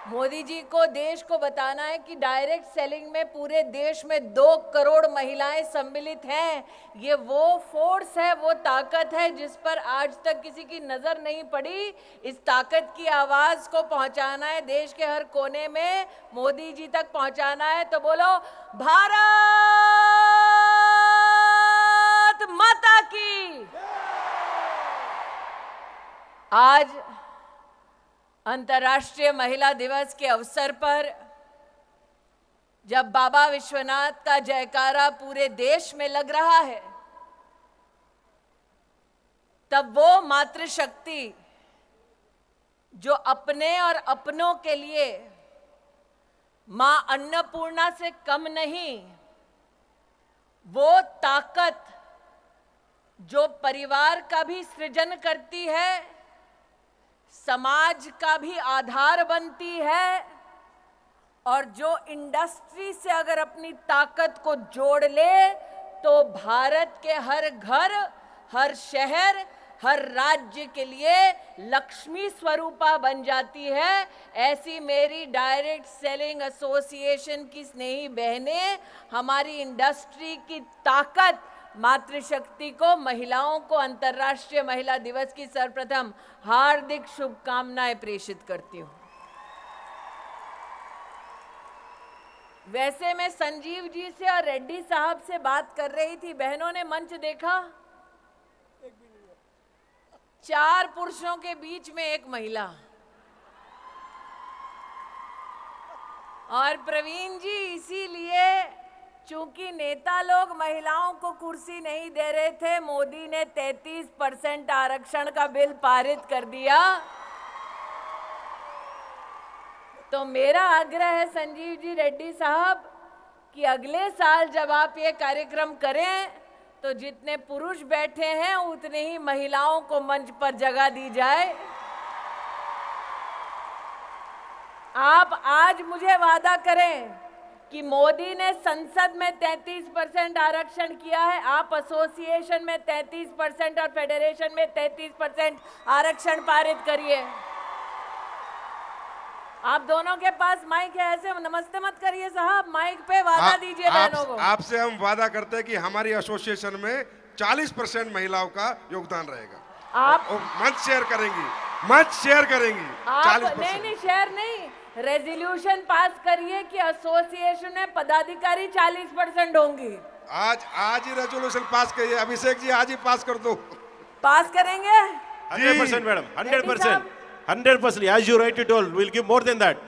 मोदी जी को देश को बताना है कि डायरेक्ट सेलिंग में पूरे देश में 2 करोड़ महिलाएं सम्मिलित हैं। ये वो फोर्स है, वो ताकत है जिस पर आज तक किसी की नजर नहीं पड़ी। इस ताकत की आवाज को पहुंचाना है देश के हर कोने में, मोदी जी तक पहुंचाना है। तो बोलो भारत माता की। आज अंतर्राष्ट्रीय महिला दिवस के अवसर पर जब बाबा विश्वनाथ का जयकारा पूरे देश में लग रहा है, तब वो मातृशक्ति जो अपने और अपनों के लिए मां अन्नपूर्णा से कम नहीं, वो ताकत जो परिवार का भी सृजन करती है, समाज का भी आधार बनती है, और जो इंडस्ट्री से अगर अपनी ताकत को जोड़ ले तो भारत के हर घर, हर शहर, हर राज्य के लिए लक्ष्मी स्वरूपा बन जाती है। ऐसी मेरी डायरेक्ट सेलिंग एसोसिएशन की स्नेही बहनें हमारी इंडस्ट्री की ताकत, मातृशक्ति को, महिलाओं को अंतर्राष्ट्रीय महिला दिवस की सर्वप्रथम हार्दिक शुभकामनाएं प्रेषित करती हूं। वैसे मैं संजीव जी से और रेड्डी साहब से बात कर रही थी, बहनों ने मंच देखा? 4 पुरुषों के बीच में एक महिला। और प्रवीण जी, इसीलिए चूंकि नेता लोग महिलाओं को कुर्सी नहीं दे रहे थे, मोदी ने 33% आरक्षण का बिल पारित कर दिया। तो मेरा आग्रह है संजीव जी, रेड्डी साहब, कि अगले साल जब आप ये कार्यक्रम करें तो जितने पुरुष बैठे हैं उतने ही महिलाओं को मंच पर जगह दी जाए। आप आज मुझे वादा करें कि मोदी ने संसद में 33% आरक्षण किया है, आप एसोसिएशन में 33% और फेडरेशन में 33% आरक्षण पारित करिए। आप दोनों के पास माइक है, ऐसे नमस्ते मत करिए साहब, माइक पे वादा दीजिए बहनों को। आपसे हम वादा करते हैं कि हमारी एसोसिएशन में 40% महिलाओं का योगदान रहेगा। आप मंच शेयर करेंगी, मंच शेयर करेंगी। आप 40%। नहीं, शेयर नहीं, रेजोल्यूशन पास करिए कि एसोसिएशन में पदाधिकारी 40% होंगी। आज ही रेजोल्यूशन पास करिए। अभिषेक जी, आज ही पास कर दो। पास करेंगे 100% madam, 100%, 100%. As you right it all, we'll give more than that.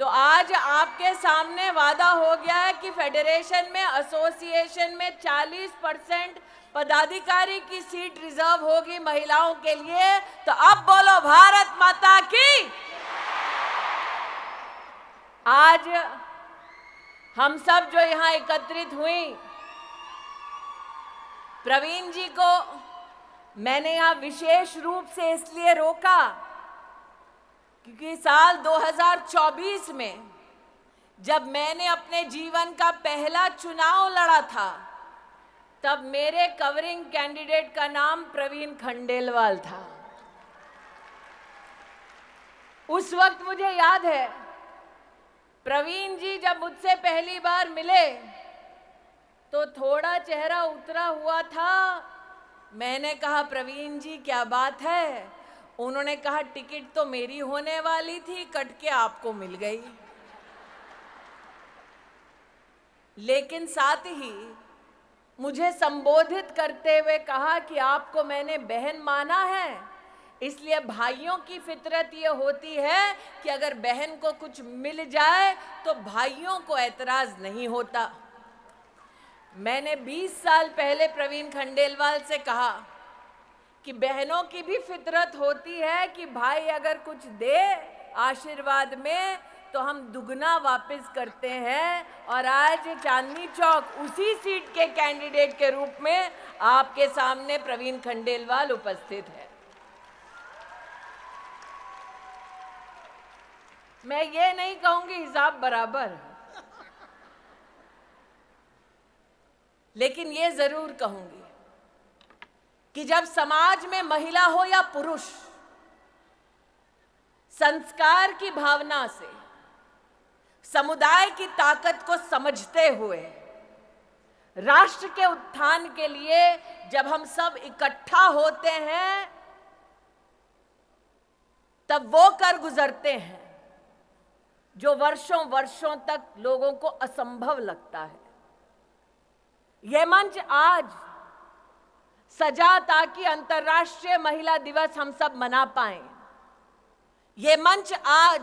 तो आज आपके सामने वादा हो गया है कि फेडरेशन में, एसोसिएशन में 40% पदाधिकारी की सीट रिजर्व होगी महिलाओं के लिए। तो अब बोलो भारत माता की। आज हम सब जो यहां एकत्रित हुई, प्रवीण जी को मैंने यहां विशेष रूप से इसलिए रोका क्योंकि साल 2024 में जब मैंने अपने जीवन का पहला चुनाव लड़ा था, तब मेरे कवरिंग कैंडिडेट का नाम प्रवीण खंडेलवाल था। उस वक्त मुझे याद है, प्रवीण जी जब मुझसे पहली बार मिले तो थोड़ा चेहरा उतरा हुआ था। मैंने कहा, प्रवीण जी क्या बात है? उन्होंने कहा, टिकट तो मेरी होने वाली थी, कट के आपको मिल गई। लेकिन साथ ही मुझे संबोधित करते हुए कहा कि आपको मैंने बहन माना है, इसलिए भाइयों की फितरत ये होती है कि अगर बहन को कुछ मिल जाए तो भाइयों को एतराज नहीं होता। मैंने 20 साल पहले प्रवीण खंडेलवाल से कहा कि बहनों की भी फितरत होती है कि भाई अगर कुछ दे आशीर्वाद में तो हम दुगना वापस करते हैं। और आज चांदनी चौक उसी सीट के कैंडिडेट के रूप में आपके सामने प्रवीण खंडेलवाल उपस्थित है। मैं ये नहीं कहूंगी हिसाब बराबर, लेकिन ये जरूर कहूंगी कि जब समाज में महिला हो या पुरुष, संस्कार की भावना से, समुदाय की ताकत को समझते हुए राष्ट्र के उत्थान के लिए जब हम सब इकट्ठा होते हैं तब वो कर गुजरते हैं जो वर्षों वर्षों तक लोगों को असंभव लगता है। यह मंच आज सजा ताकि अंतर्राष्ट्रीय महिला दिवस हम सब मना पाएं। ये मंच आज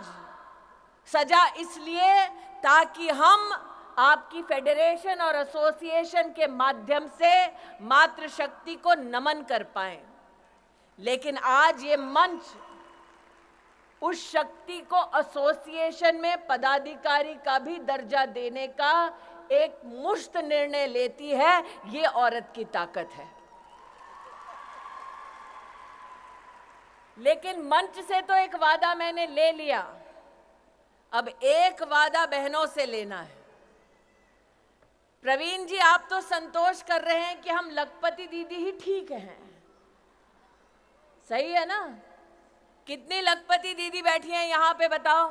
सजा इसलिए ताकि हम आपकी फेडरेशन और एसोसिएशन के माध्यम से मातृशक्ति को नमन कर पाएं। लेकिन आज ये मंच उस शक्ति को एसोसिएशन में पदाधिकारी का भी दर्जा देने का एक मुश्त निर्णय लेती है। ये औरत की ताकत है। लेकिन मंच से तो एक वादा मैंने ले लिया, अब एक वादा बहनों से लेना है। प्रवीण जी, आप तो संतोष कर रहे हैं कि हम लखपति दीदी ही ठीक हैं, सही है ना? कितनी लखपति दीदी बैठी हैं यहां पे बताओ?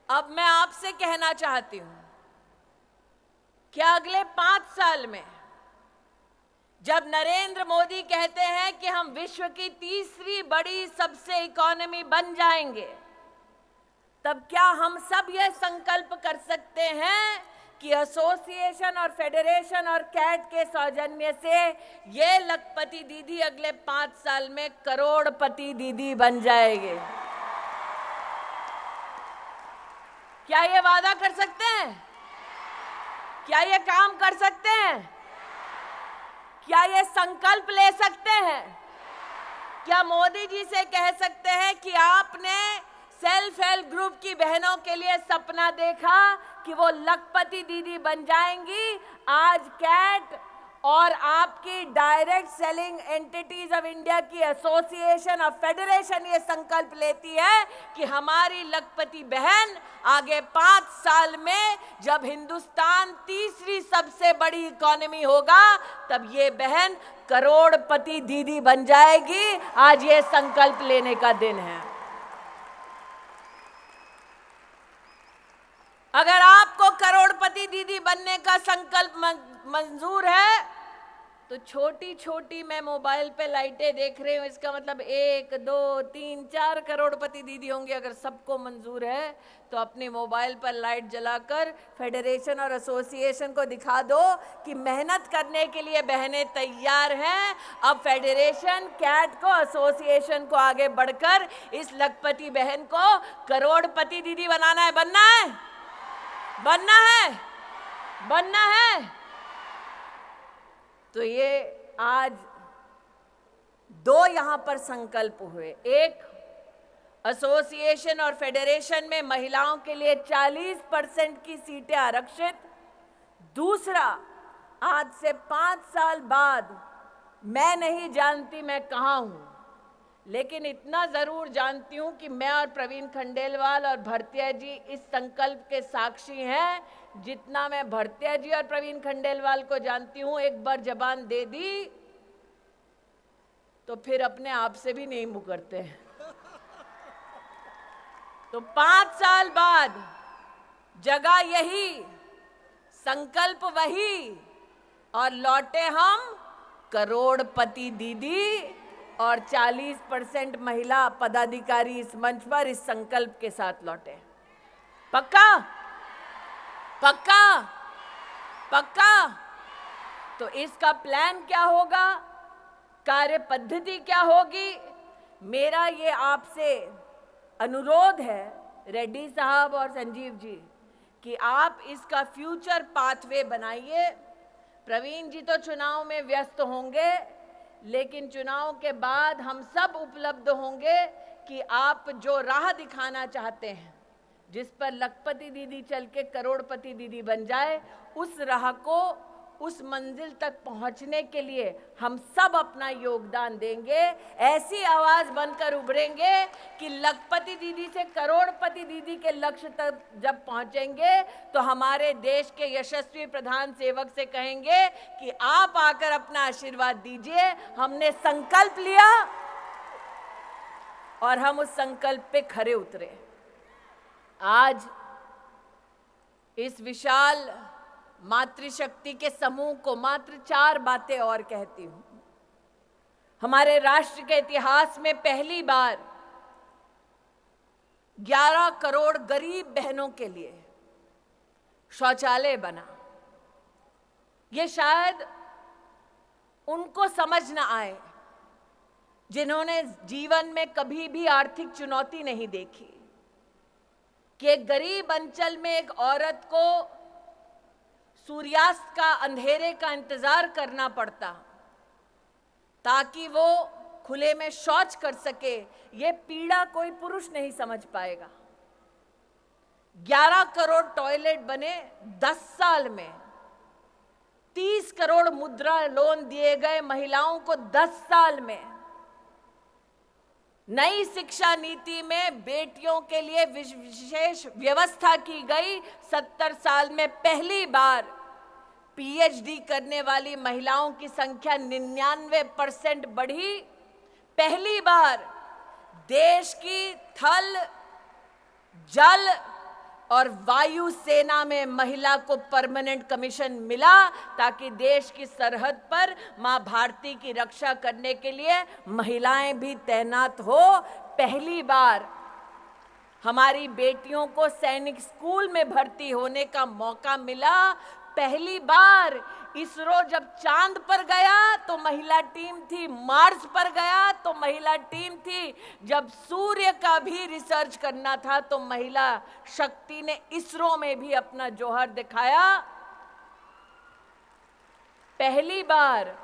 अब मैं आपसे कहना चाहती हूं कि अगले 5 साल में जब नरेंद्र मोदी कहते हैं कि हम विश्व की तीसरी बड़ी सबसे इकोनॉमी बन जाएंगे, तब क्या हम सब यह संकल्प कर सकते हैं कि एसोसिएशन और फेडरेशन और कैट के सौजन्य से ये लखपति दीदी अगले 5 साल में करोड़पति दीदी बन जाएंगे? क्या ये वादा कर सकते हैं? क्या ये काम कर सकते हैं? क्या ये संकल्प ले सकते हैं? क्या मोदी जी से कह सकते हैं कि आपने सेल्फ हेल्प ग्रुप की बहनों के लिए सपना देखा कि वो लखपति दीदी बन जाएंगी? आज कैट और आपकी direct selling entities of India की एसोसिएशन और फेडरेशन ये संकल्प लेती है कि हमारी लखपति बहन आगे 5 साल में जब हिंदुस्तान तीसरी सबसे बड़ी इकोनॉमी होगा तब ये बहन करोड़पति दीदी बन जाएगी। आज ये संकल्प लेने का दिन है। अगर आपको करोड़पति दीदी बनने का संकल्प मंजूर है तो छोटी छोटी मैं मोबाइल पे लाइटें देख रही हूँ, इसका मतलब 1, 2, 3, 4 करोड़पति दीदी होंगे। अगर सबको मंजूर है तो अपने मोबाइल पर लाइट जलाकर फेडरेशन और एसोसिएशन को दिखा दो कि मेहनत करने के लिए बहनें तैयार हैं। अब फेडरेशन, कैट को, एसोसिएशन को आगे बढ़कर इस लखपति बहन को करोड़पति दीदी बनाना है। बनना है, बनना है, बनना है। तो ये आज 2 यहां पर संकल्प हुए। एक, एसोसिएशन और फेडरेशन में महिलाओं के लिए 40% की सीटें आरक्षित। दूसरा, आज से 5 साल बाद मैं नहीं जानती मैं कहां हूं, लेकिन इतना जरूर जानती हूं कि मैं और प्रवीण खंडेलवाल और भरतिया जी इस संकल्प के साक्षी हैं। जितना मैं भरतिया जी और प्रवीण खंडेलवाल को जानती हूं, एक बार जबान दे दी तो फिर अपने आप से भी नहीं मुकरते। तो 5 साल बाद जगह यही, संकल्प वही, और लौटे हम करोड़पति दीदी और 40% महिला पदाधिकारी इस मंच पर इस संकल्प के साथ लौटे। पक्का? पक्का? पक्का? तो इसका प्लान क्या होगा, कार्य पद्धति क्या होगी? मेरा ये आपसे अनुरोध है रेड्डी साहब और संजीव जी कि आप इसका फ्यूचर पाथवे बनाइए। प्रवीण जी तो चुनाव में व्यस्त होंगे, लेकिन चुनाव के बाद हम सब उपलब्ध होंगे कि आप जो राह दिखाना चाहते हैं, जिस पर लखपति दीदी चल के करोड़पति दीदी बन जाए, उस राह को, उस मंजिल तक पहुंचने के लिए हम सब अपना योगदान देंगे। ऐसी आवाज बनकर उभरेंगे कि लखपति दीदी से करोड़पति दीदी के लक्ष्य तक जब पहुंचेंगे तो हमारे देश के यशस्वी प्रधान सेवक से कहेंगे कि आप आकर अपना आशीर्वाद दीजिए। हमने संकल्प लिया, और हम उस संकल्प पे खरे उतरे। आज इस विशाल मातृशक्ति के समूह को मात्र 4 बातें और कहती हूं। हमारे राष्ट्र के इतिहास में पहली बार 11 करोड़ गरीब बहनों के लिए शौचालय बना। ये शायद उनको समझ न आए जिन्होंने जीवन में कभी भी आर्थिक चुनौती नहीं देखी कि एक गरीब अंचल में एक औरत को सूर्यास्त का अंधेरे का इंतजार करना पड़ता ताकि वो खुले में शौच कर सके। ये पीड़ा कोई पुरुष नहीं समझ पाएगा। 11 करोड़ टॉयलेट बने 10 साल में। 30 करोड़ मुद्रा लोन दिए गए महिलाओं को 10 साल में। नई शिक्षा नीति में बेटियों के लिए विशेष व्यवस्था की गई। 70 साल में पहली बार पीएचडी करने वाली महिलाओं की संख्या 99% बढ़ी। पहली बार देश की थल, जल और वायु सेना में महिला को परमानेंट कमीशन मिला ताकि देश की सरहद पर मां भारती की रक्षा करने के लिए महिलाएं भी तैनात हो। पहली बार हमारी बेटियों को सैनिक स्कूल में भर्ती होने का मौका मिला। पहली बार इसरो जब चांद पर गया तो महिला टीम थी, मार्स पर गया तो महिला टीम थी, जब सूर्य का भी रिसर्च करना था तो महिला शक्ति ने इसरो में भी अपना जौहर दिखाया। पहली बार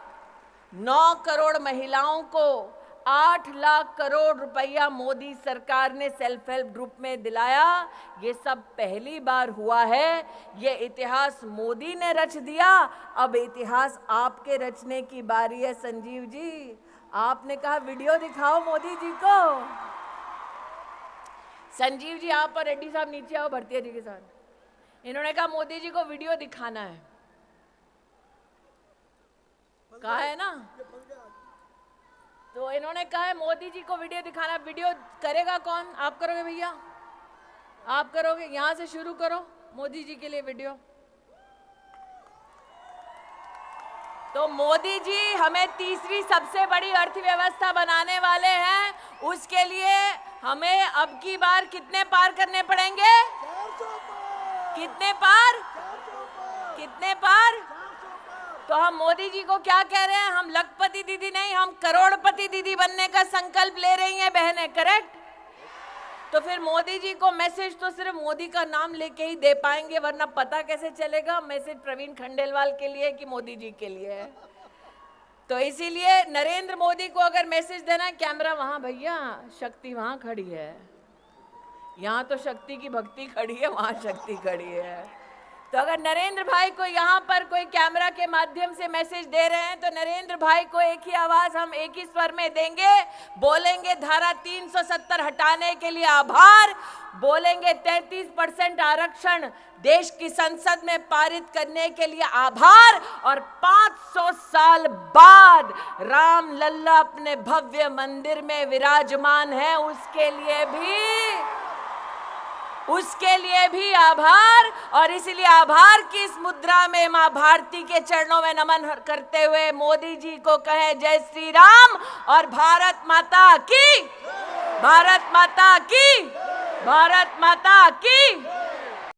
9 करोड़ महिलाओं को 8 लाख करोड़ रुपया मोदी सरकार ने सेल्फ हेल्प ग्रुप में दिलाया। ये सब पहली बार हुआ है। ये इतिहास मोदी ने रच दिया। अब इतिहास आपके रचने की बारी है। संजीव जी, आपने कहा वीडियो दिखाओ मोदी जी को। संजीव जी आप और रेड्डी साहब नीचे आओ भरतिया जी के साथ। इन्होंने कहा मोदी जी को वीडियो दिखाना है। कहा है ना, तो इन्होंने कहा है मोदी जी को वीडियो दिखाना। वीडियो करेगा कौन? आप करोगे भैया? आप करोगे? यहां से शुरू करो मोदी जी के लिए वीडियो। तो मोदी जी हमें तीसरी सबसे बड़ी अर्थव्यवस्था बनाने वाले हैं। उसके लिए हमें अब की बार कितने पार करने पड़ेंगे? कितने पार? कितने पार? तो हम मोदी जी को क्या कह रहे हैं? हम लखपति दीदी नहीं, हम करोड़पति दीदी बनने का संकल्प ले रही हैं बहनें। करेक्ट? तो फिर मोदी जी को मैसेज तो सिर्फ मोदी का नाम लेके ही दे पाएंगे, वरना पता कैसे चलेगा मैसेज प्रवीण खंडेलवाल के लिए कि मोदी जी के लिए है। तो इसीलिए नरेंद्र मोदी को अगर मैसेज देना है, कैमरा वहां भैया, शक्ति वहां खड़ी है। यहाँ तो शक्ति की भक्ति खड़ी है, वहां शक्ति खड़ी है। तो अगर नरेंद्र भाई को यहाँ पर कोई कैमरा के माध्यम से मैसेज दे रहे हैं तो नरेंद्र भाई को एक ही आवाज हम एक ही स्वर में देंगे। बोलेंगे धारा 370 हटाने के लिए आभार, बोलेंगे 33% आरक्षण देश की संसद में पारित करने के लिए आभार, और 500 साल बाद राम लल्ला अपने भव्य मंदिर में विराजमान है उसके लिए भी आभार। और इसलिए आभार की इस मुद्रा में मां भारती के चरणों में नमन करते हुए मोदी जी को कहें जय श्री राम और भारत माता की, भारत माता की, भारत माता की।